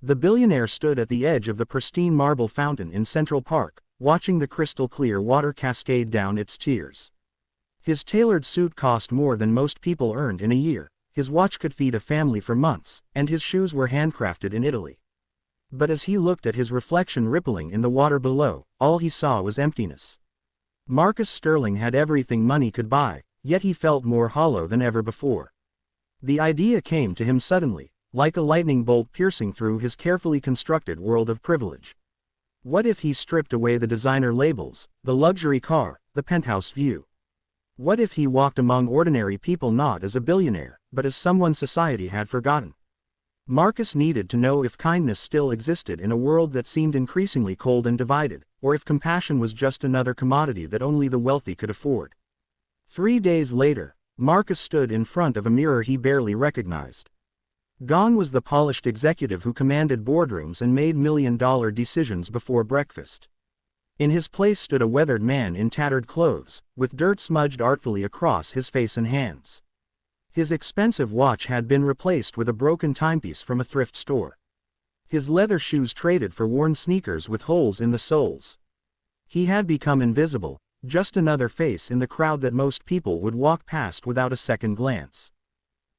The billionaire stood at the edge of the pristine marble fountain in Central Park, watching the crystal-clear water cascade down its tiers. His tailored suit cost more than most people earned in a year, his watch could feed a family for months, and his shoes were handcrafted in Italy. But as he looked at his reflection rippling in the water below, all he saw was emptiness. Marcus Sterling had everything money could buy, yet he felt more hollow than ever before. The idea came to him suddenly, like a lightning bolt piercing through his carefully constructed world of privilege. What if he stripped away the designer labels, the luxury car, the penthouse view? What if he walked among ordinary people not as a billionaire, but as someone society had forgotten? Marcus needed to know if kindness still existed in a world that seemed increasingly cold and divided, or if compassion was just another commodity that only the wealthy could afford. 3 days later, Marcus stood in front of a mirror he barely recognized. Gone was the polished executive who commanded boardrooms and made million-dollar decisions before breakfast. In his place stood a weathered man in tattered clothes, with dirt smudged artfully across his face and hands. His expensive watch had been replaced with a broken timepiece from a thrift store. His leather shoes traded for worn sneakers with holes in the soles. He had become invisible, just another face in the crowd that most people would walk past without a second glance.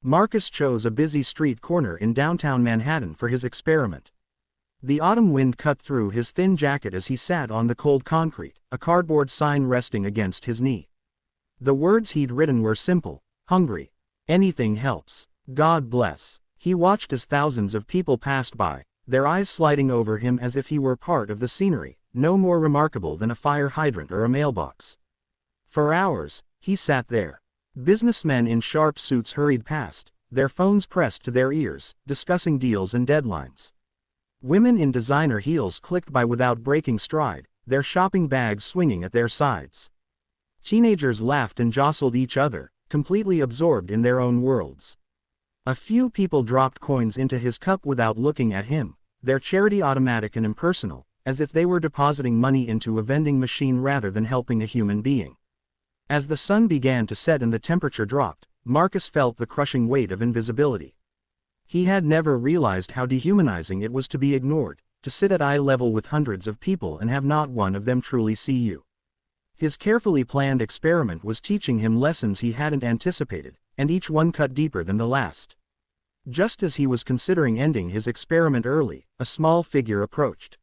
Marcus chose a busy street corner in downtown Manhattan for his experiment. The autumn wind cut through his thin jacket as he sat on the cold concrete, a cardboard sign resting against his knee. The words he'd written were simple: hungry. Anything helps. God bless. He watched as thousands of people passed by, their eyes sliding over him as if he were part of the scenery, no more remarkable than a fire hydrant or a mailbox. For hours, he sat there. Businessmen in sharp suits hurried past, their phones pressed to their ears, discussing deals and deadlines. Women in designer heels clicked by without breaking stride, their shopping bags swinging at their sides. Teenagers laughed and jostled each other, completely absorbed in their own worlds. A few people dropped coins into his cup without looking at him, their charity automatic and impersonal, as if they were depositing money into a vending machine rather than helping a human being. As the sun began to set and the temperature dropped, Marcus felt the crushing weight of invisibility. He had never realized how dehumanizing it was to be ignored, to sit at eye level with hundreds of people and have not one of them truly see you. His carefully planned experiment was teaching him lessons he hadn't anticipated, and each one cut deeper than the last. Just as he was considering ending his experiment early, a small figure approached.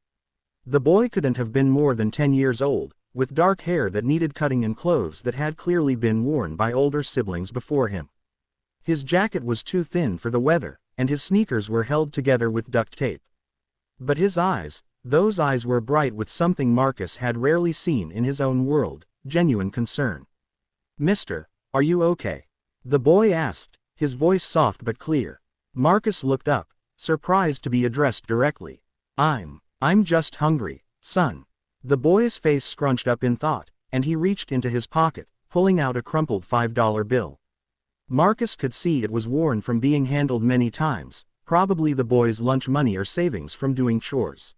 The boy couldn't have been more than 10 years old, with dark hair that needed cutting and clothes that had clearly been worn by older siblings before him. His jacket was too thin for the weather, and his sneakers were held together with duct tape. But his eyes, those eyes were bright with something Marcus had rarely seen in his own world: genuine concern. "Mister, are you okay?" the boy asked, his voice soft but clear. Marcus looked up, surprised to be addressed directly. I'm just hungry, son." The boy's face scrunched up in thought, and he reached into his pocket, pulling out a crumpled $5 bill. Marcus could see it was worn from being handled many times, probably the boy's lunch money or savings from doing chores.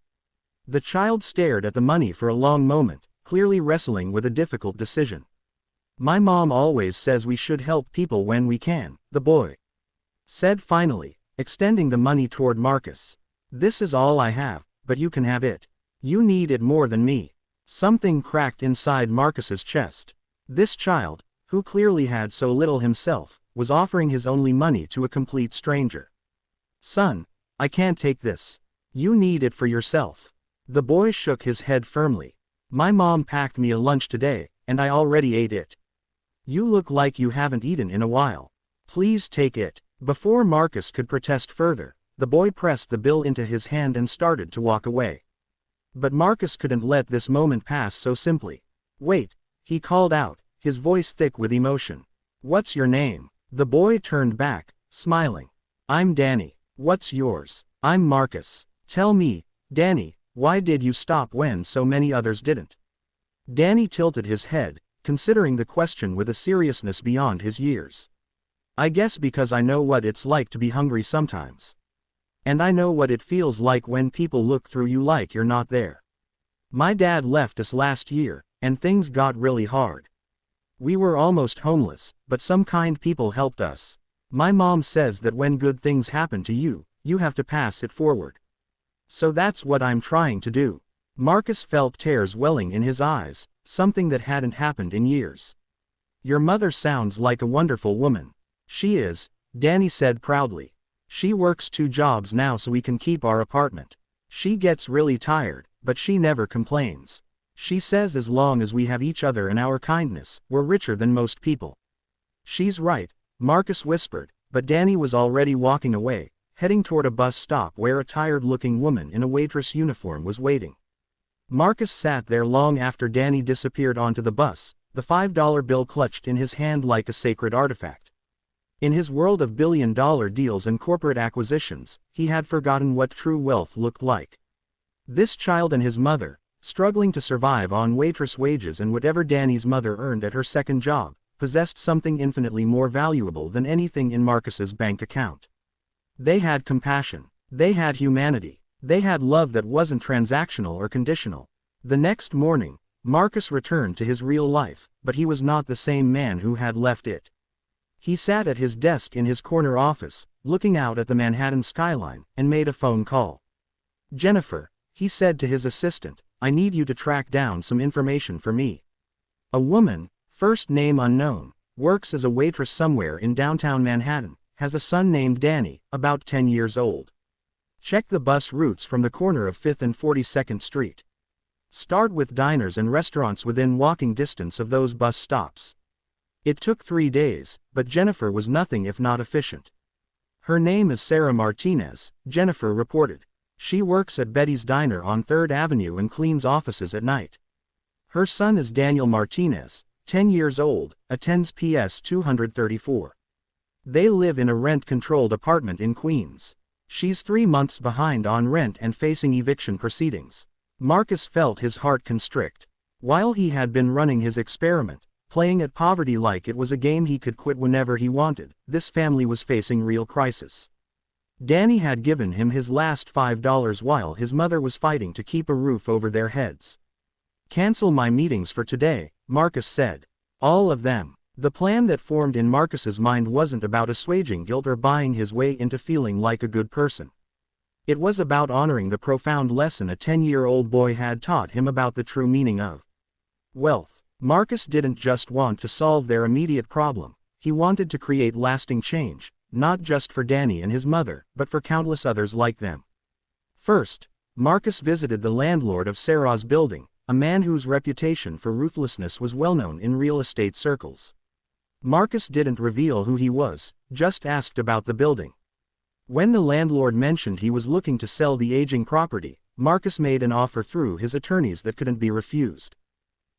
The child stared at the money for a long moment, clearly wrestling with a difficult decision. "My mom always says we should help people when we can," the boy said finally, extending the money toward Marcus. "This is all I have, but you can have it. You need it more than me." Something cracked inside Marcus's chest. This child, who clearly had so little himself, was offering his only money to a complete stranger. "Son, I can't take this. You need it for yourself." The boy shook his head firmly. "My mom packed me a lunch today, and I already ate it. You look like you haven't eaten in a while. Please take it." Before Marcus could protest further, the boy pressed the bill into his hand and started to walk away. But Marcus couldn't let this moment pass so simply. "Wait," he called out, his voice thick with emotion. "What's your name?" The boy turned back, smiling. "I'm Danny. What's yours?" "I'm Marcus." "Tell me, Danny, why did you stop when so many others didn't?" Danny tilted his head, considering the question with a seriousness beyond his years. "I guess because I know what it's like to be hungry sometimes. And I know what it feels like when people look through you like you're not there. My dad left us last year, and things got really hard. We were almost homeless, but some kind people helped us. My mom says that when good things happen to you, you have to pass it forward. So that's what I'm trying to do. Marcus felt tears welling in his eyes, something that hadn't happened in years. Your mother sounds like a wonderful woman. She is, Danny said proudly. She works 2 jobs now so we can keep our apartment. She gets really tired, but she never complains. She says as long as we have each other and our kindness, we're richer than most people. She's right, Marcus whispered, but Danny was already walking away, heading toward a bus stop where a tired-looking woman in a waitress uniform was waiting. Marcus sat there long after Danny disappeared onto the bus, the $5 bill clutched in his hand like a sacred artifact. In his world of billion-dollar deals and corporate acquisitions, he had forgotten what true wealth looked like. This child and his mother, struggling to survive on waitress wages and whatever Danny's mother earned at her second job, possessed something infinitely more valuable than anything in Marcus's bank account. They had compassion. They had humanity. They had love that wasn't transactional or conditional. The next morning, Marcus returned to his real life, but he was not the same man who had left it. He sat at his desk in his corner office, looking out at the Manhattan skyline, and made a phone call. Jennifer, he said to his assistant, I need you to track down some information for me. A woman, first name unknown, works as a waitress somewhere in downtown Manhattan, has a son named Danny, about 10 years old. Check the bus routes from the corner of 5th and 42nd Street. Start with diners and restaurants within walking distance of those bus stops. It took 3 days, but Jennifer was nothing if not efficient. Her name is Sarah Martinez, Jennifer reported. She works at Betty's Diner on 3rd Avenue and cleans offices at night. Her son is Daniel Martinez, 10 years old, attends PS 234. They live in a rent-controlled apartment in Queens. She's 3 months behind on rent and facing eviction proceedings. Marcus felt his heart constrict. While he had been running his experiment, playing at poverty like it was a game he could quit whenever he wanted, this family was facing real crisis. Danny had given him his last $5 while his mother was fighting to keep a roof over their heads. Cancel my meetings for today, Marcus said. All of them. The plan that formed in Marcus's mind wasn't about assuaging guilt or buying his way into feeling like a good person. It was about honoring the profound lesson a 10-year-old boy had taught him about the true meaning of wealth. Marcus didn't just want to solve their immediate problem, he wanted to create lasting change, not just for Danny and his mother, but for countless others like them. First, Marcus visited the landlord of Sarah's building, a man whose reputation for ruthlessness was well known in real estate circles. Marcus didn't reveal who he was, just asked about the building. When the landlord mentioned he was looking to sell the aging property, Marcus made an offer through his attorneys that couldn't be refused.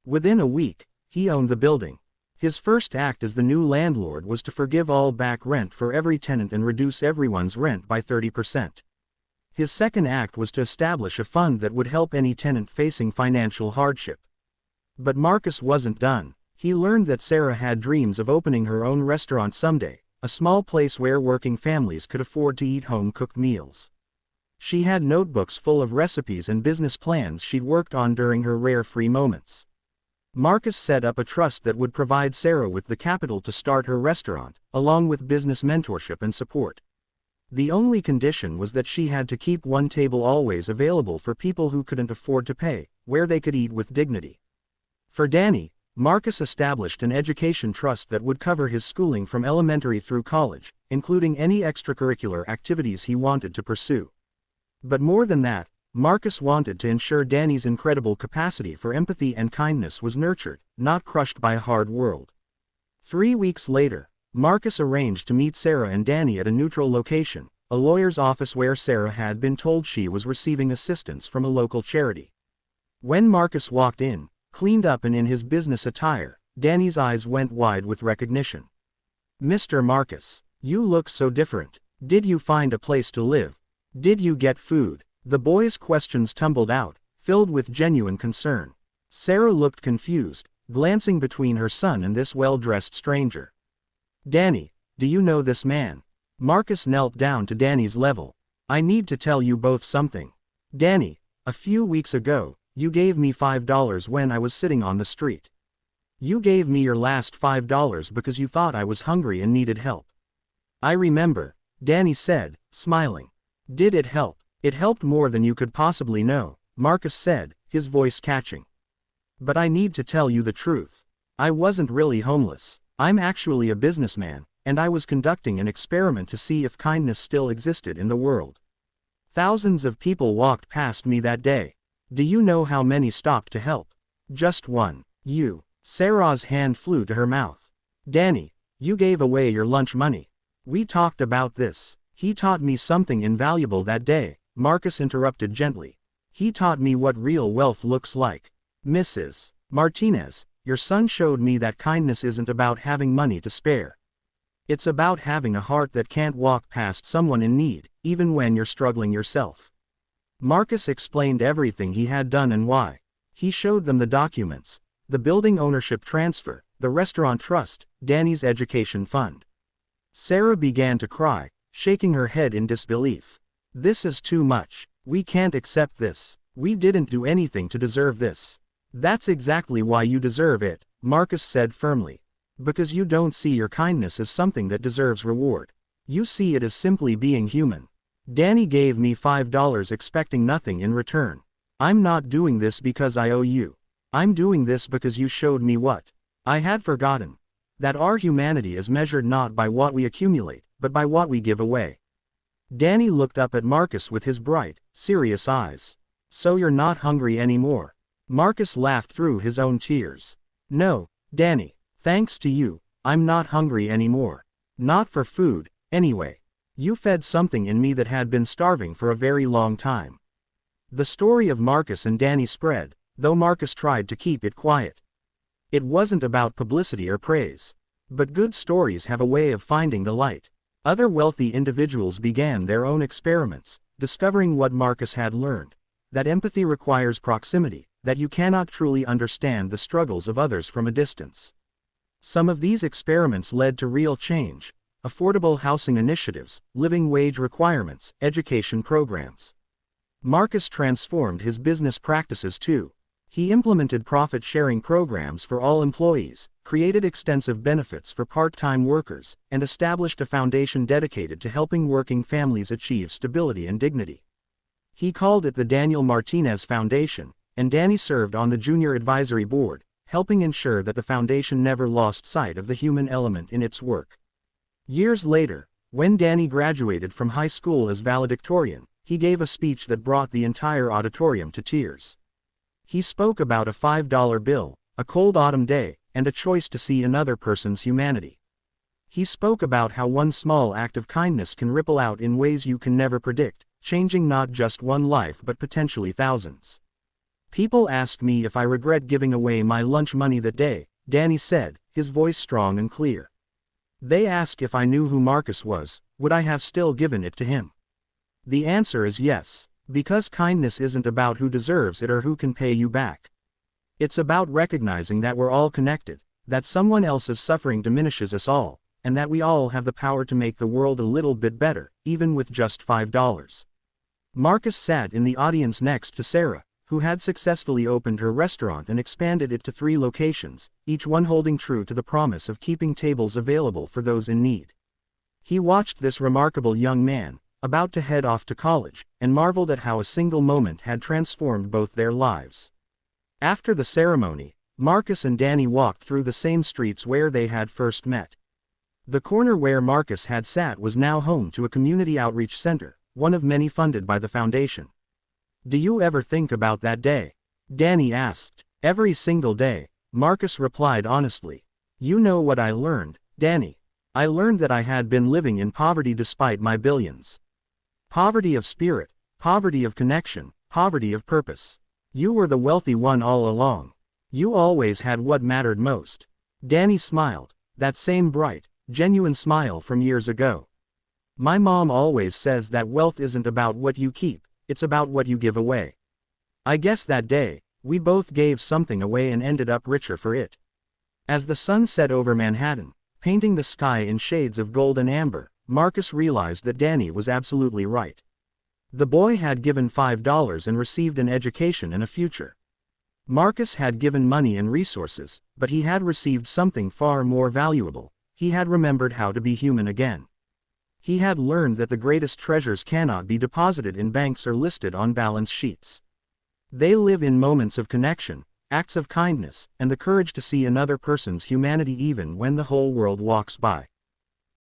Within a week, he owned the building. His first act as the new landlord was to forgive all back rent for every tenant and reduce everyone's rent by 30%. His second act was to establish a fund that would help any tenant facing financial hardship. But Marcus wasn't done. He learned that Sarah had dreams of opening her own restaurant someday, a small place where working families could afford to eat home-cooked meals. She had notebooks full of recipes and business plans she'd worked on during her rare free moments. Marcus set up a trust that would provide Sarah with the capital to start her restaurant, along with business mentorship and support. The only condition was that she had to keep one table always available for people who couldn't afford to pay, where they could eat with dignity. For Danny, Marcus established an education trust that would cover his schooling from elementary through college, including any extracurricular activities he wanted to pursue. But more than that, Marcus wanted to ensure Danny's incredible capacity for empathy and kindness was nurtured, not crushed by a hard world. 3 weeks later, Marcus arranged to meet Sarah and Danny at a neutral location, a lawyer's office where Sarah had been told she was receiving assistance from a local charity. When Marcus walked in, cleaned up and in his business attire, Danny's eyes went wide with recognition. "Mr. Marcus, you look so different. Did you find a place to live? Did you get food?" The boy's questions tumbled out, filled with genuine concern. Sarah looked confused, glancing between her son and this well-dressed stranger. "Danny, do you know this man?" Marcus knelt down to Danny's level. "I need to tell you both something. Danny, a few weeks ago, you gave me $5 when I was sitting on the street. You gave me your last $5 because you thought I was hungry and needed help." "I remember," Danny said, smiling. "Did it help?" It helped more than you could possibly know, Marcus said, his voice catching. But I need to tell you the truth. I wasn't really homeless. I'm actually a businessman, and I was conducting an experiment to see if kindness still existed in the world. Thousands of people walked past me that day. Do you know how many stopped to help? Just one. You. Sarah's hand flew to her mouth. Danny, you gave away your lunch money. We talked about this. He taught me something invaluable that day, Marcus interrupted gently. He taught me what real wealth looks like. Mrs. Martinez, your son showed me that kindness isn't about having money to spare. It's about having a heart that can't walk past someone in need, even when you're struggling yourself. Marcus explained everything he had done and why. He showed them the documents, the building ownership transfer, the restaurant trust, Danny's education fund. Sarah began to cry, shaking her head in disbelief. This is too much. We can't accept this. We didn't do anything to deserve this. That's exactly why you deserve it, Marcus said firmly. Because you don't see your kindness as something that deserves reward. You see it as simply being human. Danny gave me $5 expecting nothing in return. I'm not doing this because I owe you. I'm doing this because you showed me what I had forgotten. That our humanity is measured not by what we accumulate, but by what we give away. Danny looked up at Marcus with his bright, serious eyes. So you're not hungry anymore? Marcus laughed through his own tears. No, Danny. Thanks to you, I'm not hungry anymore. Not for food, anyway. You fed something in me that had been starving for a very long time. The story of Marcus and Danny spread, though Marcus tried to keep it quiet. It wasn't about publicity or praise. But good stories have a way of finding the light. Other wealthy individuals began their own experiments, discovering what Marcus had learned. That empathy requires proximity, that you cannot truly understand the struggles of others from a distance. Some of these experiments led to real change: affordable housing initiatives, living wage requirements, education programs. Marcus transformed his business practices too. He implemented profit-sharing programs for all employees, created extensive benefits for part-time workers, and established a foundation dedicated to helping working families achieve stability and dignity. He called it the Daniel Martinez Foundation, and Danny served on the junior advisory board, helping ensure that the foundation never lost sight of the human element in its work. Years later, when Danny graduated from high school as valedictorian, he gave a speech that brought the entire auditorium to tears. He spoke about a $5 bill, a cold autumn day, and a choice to see another person's humanity. He spoke about how one small act of kindness can ripple out in ways you can never predict, changing not just one life but potentially thousands. People ask me if I regret giving away my lunch money that day, Danny said, his voice strong and clear. They ask if I knew who Marcus was, would I have still given it to him? The answer is yes, because kindness isn't about who deserves it or who can pay you back. It's about recognizing that we're all connected, that someone else's suffering diminishes us all, and that we all have the power to make the world a little bit better, even with just $5. Marcus sat in the audience next to Sarah, who had successfully opened her restaurant and expanded it to 3 locations, each one holding true to the promise of keeping tables available for those in need. He watched this remarkable young man, about to head off to college, and marveled at how a single moment had transformed both their lives. After the ceremony, Marcus and Danny walked through the same streets where they had first met. The corner where Marcus had sat was now home to a community outreach center, one of many funded by the foundation. Do you ever think about that day? Danny asked. Every single day, Marcus replied honestly. You know what I learned, Danny? I learned that I had been living in poverty despite my billions. Poverty of spirit, poverty of connection, poverty of purpose. You were the wealthy one all along. You always had what mattered most. Danny smiled, that same bright, genuine smile from years ago. My mom always says that wealth isn't about what you keep, it's about what you give away. I guess that day, we both gave something away and ended up richer for it. As the sun set over Manhattan, painting the sky in shades of gold and amber, Marcus realized that Danny was absolutely right. The boy had given $5 and received an education and a future. Marcus had given money and resources, but he had received something far more valuable. He had remembered how to be human again. He had learned that the greatest treasures cannot be deposited in banks or listed on balance sheets. They live in moments of connection, acts of kindness, and the courage to see another person's humanity even when the whole world walks by.